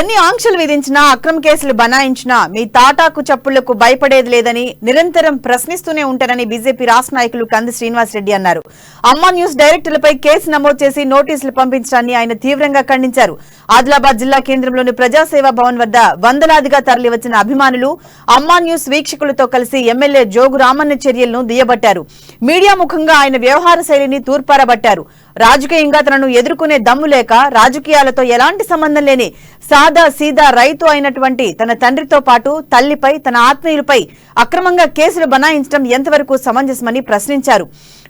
ఎన్ని ఆంక్షలు విధించినా అక్రమ కేసులు బనాయించినా మీ తాటాకు చప్పుళ్లకు భయపడేది లేదని నిరంతరం ప్రశ్నిస్తూనే ఉంటారని బీజేపీ రాష్ట్ర నాయకులు కంది శ్రీనివాసరెడ్డి అన్నారు. అమ్మా న్యూస్ డైరెక్టర్లపై కేసు నమోదు చేసి నోటీసులు పంపించడాన్ని ఆయన తీవ్రంగా ఖండించారు. ఆదిలాబాద్ జిల్లా కేంద్రంలోని ప్రజాసేవా భవన్ వద్ద వందలాదిగా తరలివచ్చిన అభిమానులు అమ్మా న్యూస్ వీక్షకులతో కలిసి ఎమ్మెల్యే జోగు రామన్న చర్యలను దుయ్యబట్టారు. మీడియా ముఖంగా ఆయన వ్యవహార శైలిని తూర్పారబట్టారు. రాజకీయంగా తనను ఎదుర్కొనే దమ్ము లేక రాజకీయాలతో ఎలాంటి సంబంధం లేని సాదా సీదా రైతు అయినటువంటి తన తండ్రితో పాటు తల్లిపై తన ఆత్మీయులపై అక్రమంగా కేసులు బనాయించడం ఎంతవరకు సమంజసమని ప్రశ్నించారు.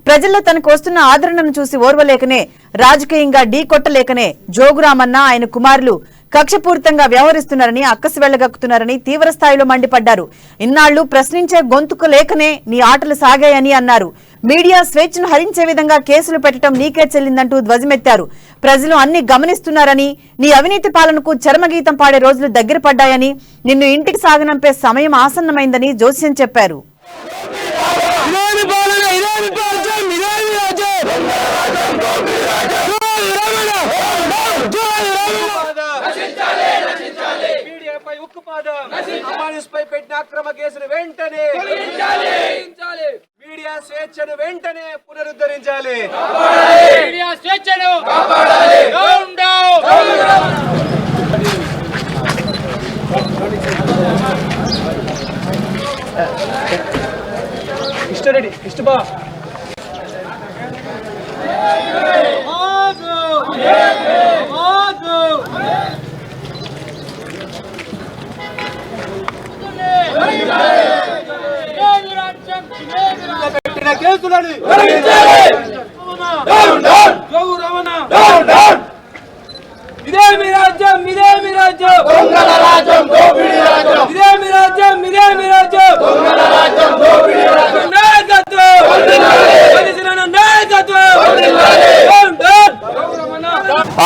ప్రజల్లో తనకు వస్తున్న ఆదరణను చూసి ఓర్వలేకనే రాజకీయంగా ఢీకొట్టలేకనే జోగురామన్న ఆయన కుమారులు కక్షపూరితంగా వ్యవహరిస్తున్నారని అక్కసి వెళ్లగక్కుతున్నారని తీవ్రస్థాయిలో మండిపడ్డారు. ఇన్నాళ్లు ప్రశ్నించే గొంతుకు లేకనే నీ ఆటలు సాగాయని అన్నారు. మీడియా స్వేచ్ఛను హరించే విధంగా కేసులు పెట్టడం నీకే చెల్లిందంటూ ధ్వజమెత్తారు. ప్రజలు అన్ని గమనిస్తున్నారని నీ అవినీతి పాలనకు చరమగీతం పాడే రోజులు దగ్గర పడ్డాయని నిన్ను ఇంటికి సాగనంపే సమయం ఆసన్నమైందని జోస్యం చెప్పారు. అక్రమ కేసులు వెంటనే మీడియా స్వేచ్ఛను వెంటనే పునరుద్ధరించాలి. మీడియా స్వేచ్ఛను కాపాడాలి. ఇష్టరెడ్డి ఇష్టబా పెట్టిన కేసులని ఇదే మీ రాజ్యం, ఇదే మీ రాజ్యం, దొంగల రాజ్యం, దోపిడీ రాజ్యం, ఇదే మీ రాజ్యం, ఇదే మీ రాజ్యం, దొంగల రాజ్యం, దోపిడీ రాజ్యం, నాయకత్వం వర్ధిల్లాలి, నాయకత్వం వర్ధిల్లాలి.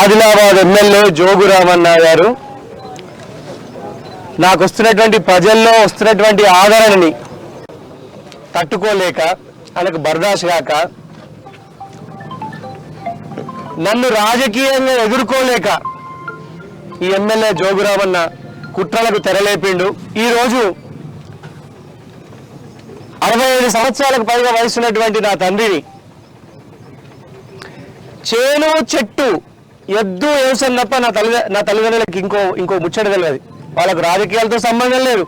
ఆదిలాబాద్ ఎమ్మెల్యే జోగు రామన్న గారు నాకు వస్తున్నటువంటి ప్రజల్లో వస్తున్నటువంటి ఆదరణని తట్టుకోలేక ఆయనకు బర్దాష్ కాక నన్ను రాజకీయంగా ఎదుర్కోలేక ఈ ఎమ్మెల్యే జోగురామన్న కుట్రలకు తెరలేపిండు. ఈరోజు 65 సంవత్సరాలకు పైగా వయసున్నటువంటి నా తండ్రిని చేను చెట్టు ఎద్దు వ్యవసాయం తప్ప నా తల్లిదండ్రులకి ఇంకో ముచ్చట తెలియదు. వాళ్ళకు రాజకీయాలతో సంబంధం లేదు.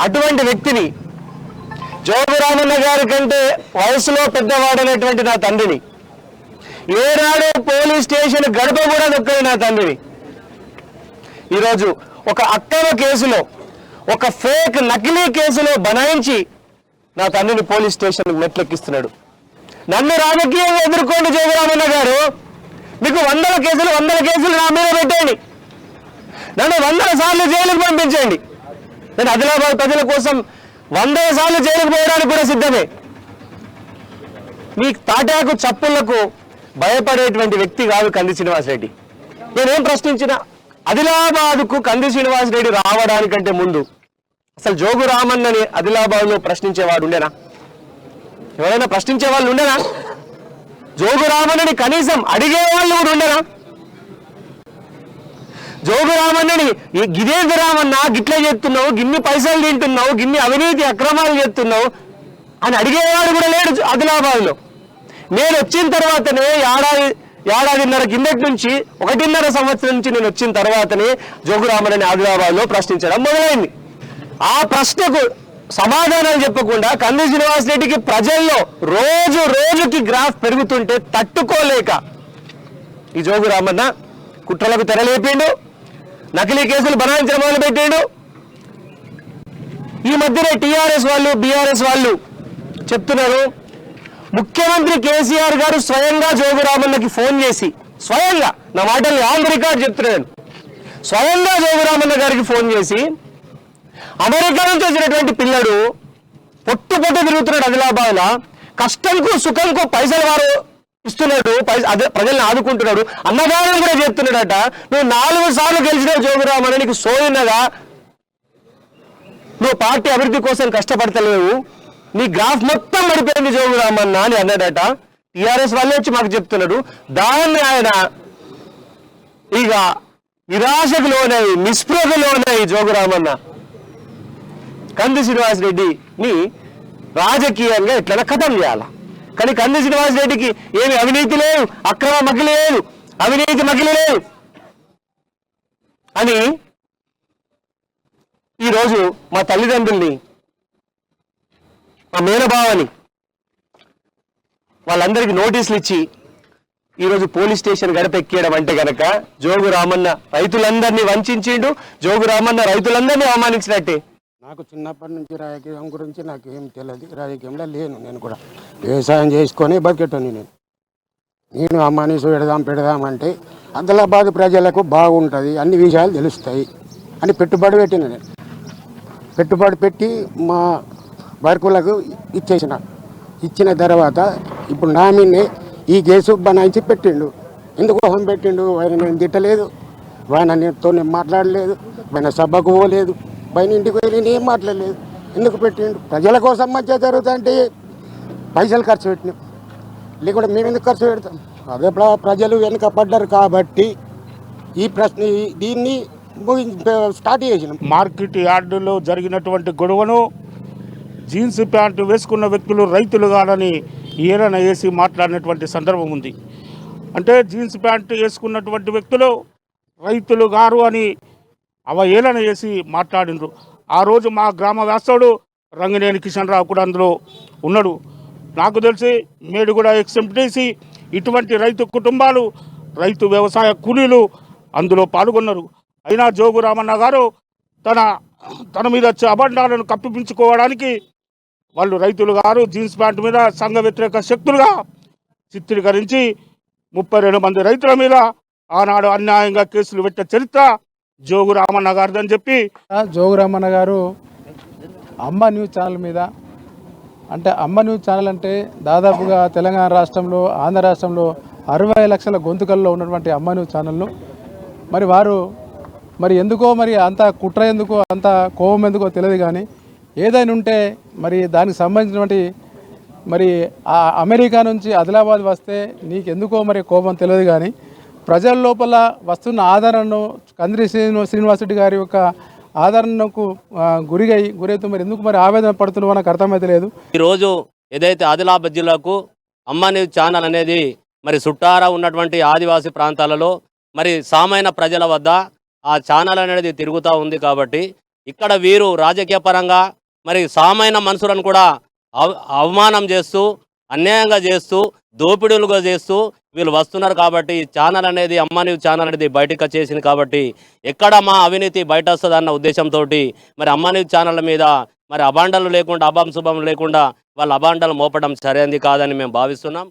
అటువంటి వ్యక్తిని జోగురామన్న గారి కంటే వయసులో పెద్దవాడైనటువంటి నా తండ్రిని ఏనాడు పోలీస్ స్టేషన్ గడప కూడా నొక్కని నా తండ్రిని ఈరోజు ఒక అక్రమ కేసులో, ఒక ఫేక్ నకిలీ కేసులో బనాయించి నా తండ్రిని పోలీస్ స్టేషన్ నెట్లెక్కిస్తున్నాడు. నన్ను రాజకీయంగా ఎదుర్కోండి జోగురామన్న గారు, మీకు 100 కేసులు నా మీద పెట్టండి, నన్ను 100 సార్లు జైలుకు పంపించండి. నేను ఆదిలాబాద్ ప్రజల కోసం 100 సార్లు జైలుకు పోయడానికి కూడా సిద్ధమే. మీ తాటాకు చప్పుళ్లకు భయపడేటువంటి వ్యక్తి కాదు కంది శ్రీనివాసరెడ్డి. నేనేం ప్రశ్నించిన ఆదిలాబాద్కు కంది శ్రీనివాసరెడ్డి రావడానికంటే ముందు అసలు జోగు రామన్నని ఆదిలాబాద్లో ప్రశ్నించేవాడు ఉండేనా? ఎవరైనా ప్రశ్నించే వాళ్ళు ఉండేనా? జోగు రామన్నని కనీసం అడిగేవాళ్ళు కూడా ఉండేనా? జోగు రామన్నని గిదేంద్ర రామన్న గిట్లా చేస్తున్నావు, గిన్ని పైసలు తింటున్నావు, గిన్ని అవినీతి అక్రమాలు చేస్తున్నావు అని అడిగేవాడు కూడా లేడు ఆదిలాబాద్లో. నేను వచ్చిన తర్వాతనే ఏడాదిన్నర కిందటి నుంచి 1.5 సంవత్సరం నుంచి నేను వచ్చిన తర్వాతనే జోగు రామన్నని ఆదిలాబాద్లో ప్రశ్నించడం మొదలైంది. ఆ ప్రశ్నకు సమాధానాలు చెప్పకుండా కంది శ్రీనివాసరెడ్డికి ప్రజల్లో రోజు రోజుకి గ్రాఫ్ పెరుగుతుంటే తట్టుకోలేక ఈ జోగు రామన్న కుట్రలకు తెరలేపిండు, నకిలీ కేసులు బనాయించడం మొదలుపెట్టాడు. ఈ మధ్యనే టీఆర్ఎస్ వాళ్ళు, బీఆర్ఎస్ వాళ్ళు చెప్తున్నారు, ముఖ్యమంత్రి కేసీఆర్ గారు స్వయంగా జోగు రామన్నకి ఫోన్ చేసి, స్వయంగా నా మాటల్ని ఆన్ రికార్డ్ చెప్తున్నాను, స్వయంగా జోగు రామన్న గారికి ఫోన్ చేసి అమెరికా నుంచి వచ్చినటువంటి పిల్లడు పొట్టు తిరుగుతున్నాడు ఆదిలాబాద్లో, కష్టంకు సుఖంకు పైసలు వారు ఇస్తున్నాడు, అదే ప్రజల్ని ఆదుకుంటున్నాడు, అన్నదానం కూడా చేస్తున్నాడట. నువ్వు 4 సార్లు గెలిచినావు జోగురామన్న, నీకు సోయినగా? నువ్వు పార్టీ అభివృద్ధి కోసం కష్టపడతలేవు, నీ గ్రాఫ్ మొత్తం పడిపోయింది జోగురామన్న అని అన్నాడట. టీఆర్ఎస్ వాళ్ళే వచ్చి మాకు చెప్తున్నాడు. దాన్ని ఆయన ఇక నిరాశకు లోనై నిస్పృహకు లోనై జోగురామన్న కంది శ్రీనివాస్ రెడ్డిని రాజకీయంగా ఎట్లా ఖతం చేయాల. కానీ కంది శ్రీనివాస్ రెడ్డికి ఏమి అవినీతి లేదు, అక్రమ మకిలి లేదు, అవినీతి మకిలి లేదు అని ఈరోజు మా తల్లిదండ్రుల్ని, మా మేనబావని వాళ్ళందరికీ నోటీసులు ఇచ్చి ఈరోజు పోలీస్ స్టేషన్ గడప ఎక్కేయడం అంటే గనక జోగు రామన్న రైతులందరినీ వంచిండు, జోగు రామన్న రైతులందరినీ అవమానించినట్టే. నాకు చిన్నప్పటి నుంచి రాజకీయం గురించి నాకు ఏం తెలియదు, రాజకీయంలో లేను. నేను కూడా వ్యవసాయం చేసుకొని బతికేటోని. నేను అమ్మానీసు పెడదామంటే ఆదిలాబాద్ ప్రజలకు బాగుంటుంది, అన్ని విషయాలు తెలుస్తాయి అని పెట్టుబడి పెట్టిన. నేను పెట్టుబడి పెట్టి మా వర్కులకు ఇచ్చిన తర్వాత ఇప్పుడు నా మీదే ఈ కేసు బనాయించి పెట్టిండు. ఎందుకోసం పెట్టిండు? ఆయన నేను తిట్టలేదు, ఆయన నేతో మాట్లాడలేదు, ఆయన సభకు పోలేదు, పైన ఇంటికి పోయి నేను ఏం మాట్లాడలేదు. ఎందుకు పెట్టిండు? ప్రజల కోసం మంచిగా జరుగుతుంటే పైసలు ఖర్చు పెట్టినాం, లేకుంటే మేము ఎందుకు ఖర్చు పెడతాం? అదే ప్రజలు వెనుక పడ్డారు కాబట్టి ఈ ప్రశ్న దీన్ని స్టార్ట్ చేసినాం. మార్కెట్ యార్డులో జరిగినటువంటి గొడవను జీన్స్ ప్యాంటు వేసుకున్న వ్యక్తులు రైతులు కాదని ఏలన వేసి మాట్లాడినటువంటి సందర్భం ఉంది. అంటే జీన్స్ ప్యాంటు వేసుకున్నటువంటి వ్యక్తులు రైతులు గారు అని ఏలన వేసి మాట్లాడినరు. ఆ రోజు మా గ్రామ వాస్తవుడు రంగనేని కిషన్ రావు కూడా అందులో ఉన్నాడు. నాకు తెలిసి మేడుగూడ ఎక్స్ఎంపీటీసీ ఇటువంటి రైతు కుటుంబాలు, రైతు వ్యవసాయ కూలీలు అందులో పాల్గొన్నారు. అయినా జోగు రామన్న గారు తన మీద వచ్చే అబండాలను కప్పిపించుకోవడానికి వాళ్ళు రైతులు గారు జీన్స్ ప్యాంటు మీద సంఘ వ్యతిరేక శక్తులుగా చిత్రీకరించి 32 మంది రైతుల మీద ఆనాడు అన్యాయంగా కేసులు పెట్టిన చరిత్ర జోగు రామన్న గారిదని చెప్పి జోగు రామన్న గారు అమ్మ న్యూస్ ఛానల్ మీద, అంటే అమ్మ న్యూస్ ఛానల్ అంటే దాదాపుగా తెలంగాణ రాష్ట్రంలో, ఆంధ్ర రాష్ట్రంలో 60 లక్షల గొంతుకల్లో ఉన్నటువంటి అమ్మ న్యూస్ ఛానల్ను మరి ఎందుకో మరి అంత కుట్ర ఎందుకో, అంత కోపం ఎందుకో తెలియదు. కానీ ఏదైనా ఉంటే మరి దానికి సంబంధించినటువంటి మరి ఆ అమెరికా నుంచి ఆదిలాబాద్ వస్తే నీకెందుకో మరి కోపం తెలియదు. కానీ ప్రజల లోపల వస్తున్న ఆదరణను కంది శ్రీనివాస్ రెడ్డి గారి యొక్క ఆదరణకు గురైతే మరి ఎందుకు మరి ఆవేదన పడుతున్నావో నాకు అర్థమైతే లేదు. ఈరోజు ఏదైతే ఆదిలాబాద్ జిల్లాకు అమ్మ న్యూస్ ఛానల్ అనేది మరి చుట్టారా ఉన్నటువంటి ఆదివాసీ ప్రాంతాలలో మరి సామాన్య ప్రజల వద్ద ఆ ఛానల్ అనేది తిరుగుతూ ఉంది. కాబట్టి ఇక్కడ వీరు రాజకీయ పరంగా మరి సామాన్య మనుషులను కూడా అవమానం చేస్తూ, అన్యాయంగా చేస్తూ, దోపిడీలుగా చేస్తూ వీళ్ళు వస్తున్నారు. కాబట్టి ఈ ఛానల్ అనేది, అమ్మ న్యూస్ ఛానల్ అనేది బయటకు వచ్చేసింది. కాబట్టి ఎక్కడ మా అవినీతి బయట వస్తుందన్న ఉద్దేశంతో మరి అమ్మ న్యూస్ ఛానళ్ళ మీద మరి అబాండాలు లేకుండా, అభం శుభం లేకుండా వాళ్ళ అబాండాలు మోపడం సరైనది కాదని మేము భావిస్తున్నాం.